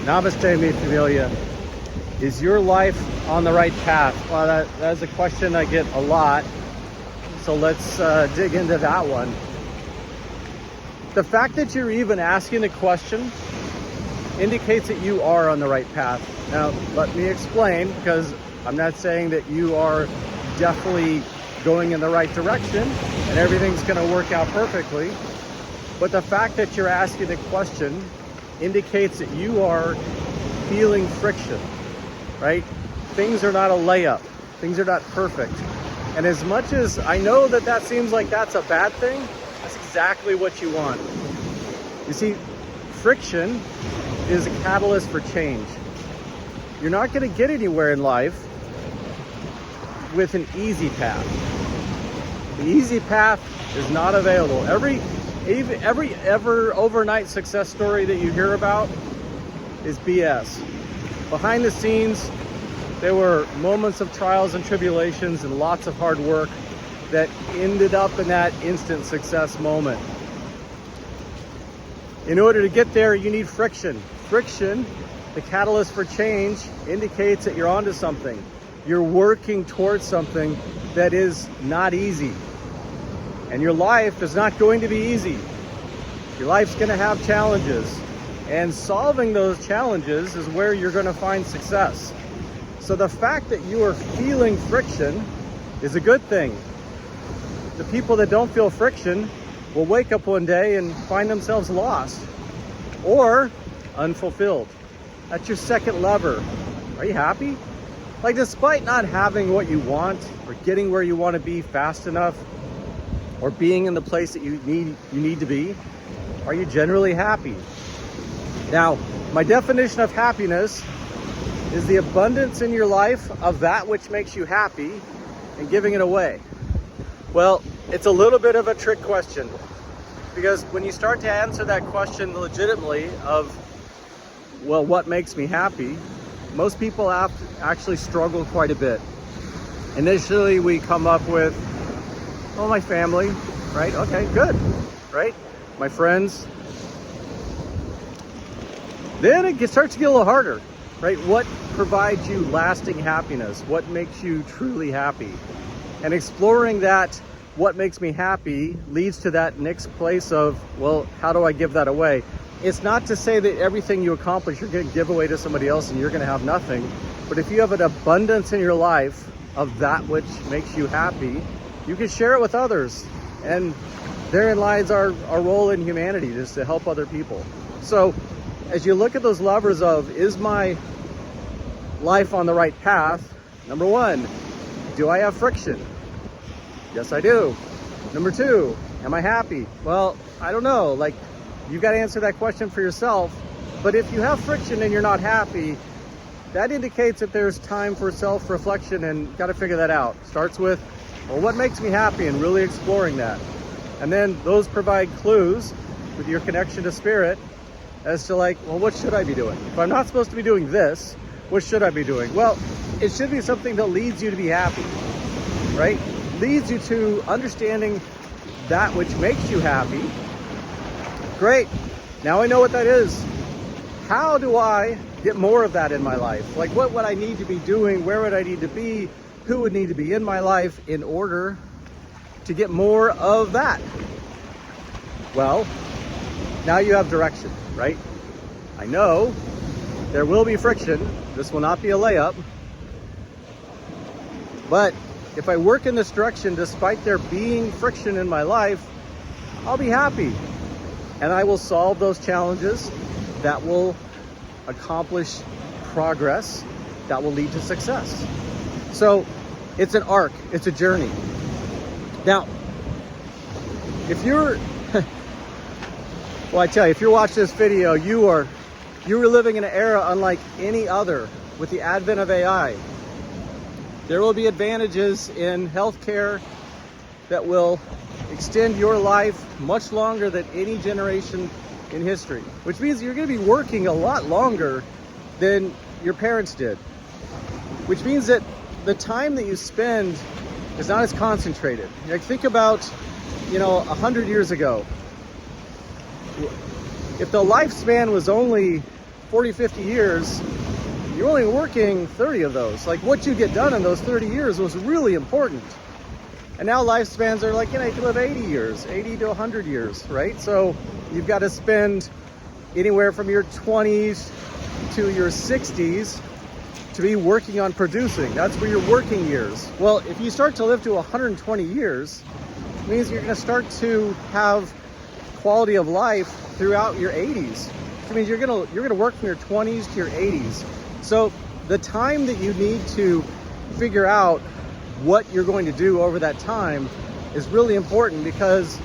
Namaste, mi familia. Is your life on the right path? Well, that's a question I get a lot. So let's dig into that one. The fact that you're even asking the question indicates that you are on the right path. Now, let me explain, because I'm not saying that you are definitely going in the right direction and everything's going to work out perfectly. But the fact that you're asking the question indicates that you are feeling friction, right? Things are not a layup. Things are not perfect. And as much as I know that that seems like that's a bad thing, that's exactly what you want. You see, friction is a catalyst for change. You're not going to get anywhere in life with an easy path. The easy path is not available. Every overnight success story that you hear about is BS. Behind the scenes, there were moments of trials and tribulations and lots of hard work that ended up in that instant success moment. In order to get there, you need friction. Friction, the catalyst for change, indicates that you're onto something. You're working towards something that is not easy. And your life is not going to be easy. Your life's going to have challenges. And solving those challenges is where you're going to find success. So the fact that you are feeling friction is a good thing. The people that don't feel friction will wake up one day and find themselves lost or unfulfilled. That's your second lever. Are you happy? Like, despite not having what you want or getting where you want to be fast enough or being in the place that you need to be, are you generally happy? Now, my definition of happiness is the abundance in your life of that which makes you happy and giving it away. Well, it's a little bit of a trick question, because when you start to answer that question legitimately of, well, what makes me happy? Most people actually struggle quite a bit. Initially, we come up with, oh, my family, right? Okay, good, right? My friends. Then it starts to get a little harder, right? What provides you lasting happiness? What makes you truly happy? And exploring that, what makes me happy, leads to that next place of, well, how do I give that away? It's not to say that everything you accomplish, you're going to give away to somebody else and you're going to have nothing. But if you have an abundance in your life of that which makes you happy, you can share it with others. And therein lies our role in humanity, is to help other people. So as you look at those levers of, is my life on the right path? Number one, do I have friction? Yes, I do. Number two, am I happy? Well, I don't know. Like, you've got to answer that question for yourself. But if you have friction and you're not happy, that indicates that there's time for self-reflection, and got to figure that out. Starts with, well, what makes me happy, and really exploring that. And then those provide clues with your connection to spirit as to, like, well, what should I be doing? If I'm not supposed to be doing this, what should I be doing? Well, it should be something that leads you to be happy, right? Leads you to understanding that which makes you happy. Great. Now I know what that is. How do I get more of that in my life? Like, what would I need to be doing? Where would I need to be? Who would need to be in my life in order to get more of that? Well, now you have direction, right? I know there will be friction. This will not be a layup. But if I work in this direction, despite there being friction in my life, I'll be happy. And I will solve those challenges that will accomplish progress, that will lead to success. So it's an arc, it's a journey. Now, if you're, well, I tell you, if you're watching this video, you are living in an era unlike any other with the advent of AI. There will be advantages in healthcare that will extend your life much longer than any generation in history, which means you're going to be working a lot longer than your parents did, which means that the time that you spend is not as concentrated. Like, think about, 100 years ago. If the lifespan was only 40, 50 years, you're only working 30 of those. Like, what you get done in those 30 years was really important. And now lifespans are like, you know, you can live 80 years, 80 to 100 years, right? So you've got to spend anywhere from your 20s to your 60s to be working on producing. That's where your working years. Well, if you start to live to 120 years, it means you're going to start to have quality of life throughout your 80s. Which means you're going to work from your 20s to your 80s. So the time that you need to figure out what you're going to do over that time is really important, because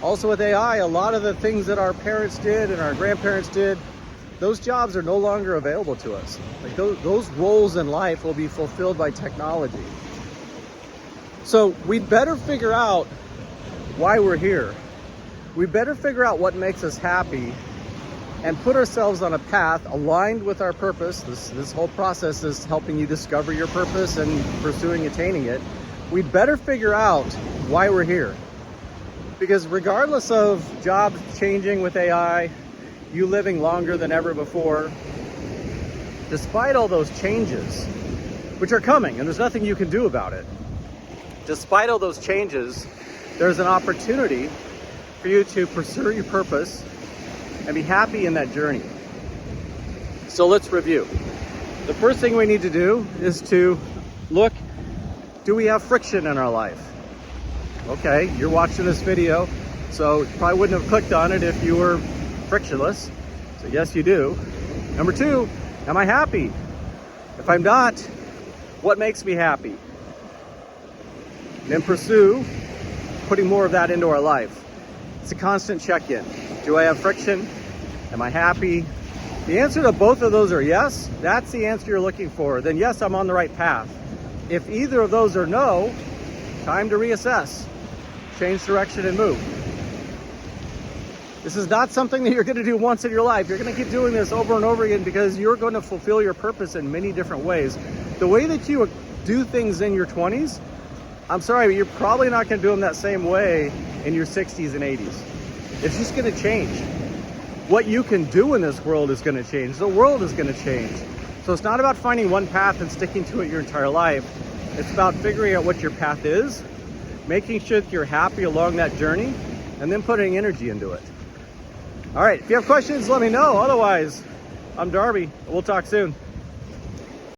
also with AI, a lot of the things that our parents did and our grandparents did, those jobs are no longer available to us. Like those roles in life will be fulfilled by technology. So we'd better figure out why we're here. We better figure out what makes us happy and put ourselves on a path aligned with our purpose. This whole process is helping you discover your purpose and pursuing attaining it. We'd better figure out why we're here. Because regardless of jobs changing with AI, you living longer than ever before, despite all those changes, which are coming, and there's nothing you can do about it, despite all those changes, there's an opportunity for you to pursue your purpose and be happy in that journey. So let's review. The first thing we need to do is to look, do we have friction in our life? Okay, you're watching this video, so you probably wouldn't have clicked on it if you were frictionless. So yes, you do. Number two, am I happy? If I'm not, what makes me happy? Then pursue putting more of that into our life. It's a constant check-in. Do I have friction? Am I happy? The answer to both of those are yes. That's the answer you're looking for. Then yes, I'm on the right path. If either of those are no, time to reassess, change direction and move. This is not something that you're going to do once in your life. You're going to keep doing this over and over again, because you're going to fulfill your purpose in many different ways. The way that you do things in your 20s, I'm sorry, but you're probably not going to do them that same way in your 60s and 80s. It's just going to change. What you can do in this world is going to change. The world is going to change. So it's not about finding one path and sticking to it your entire life. It's about figuring out what your path is, making sure that you're happy along that journey, and then putting energy into it. All right, if you have questions, let me know. Otherwise, I'm Darby. We'll talk soon.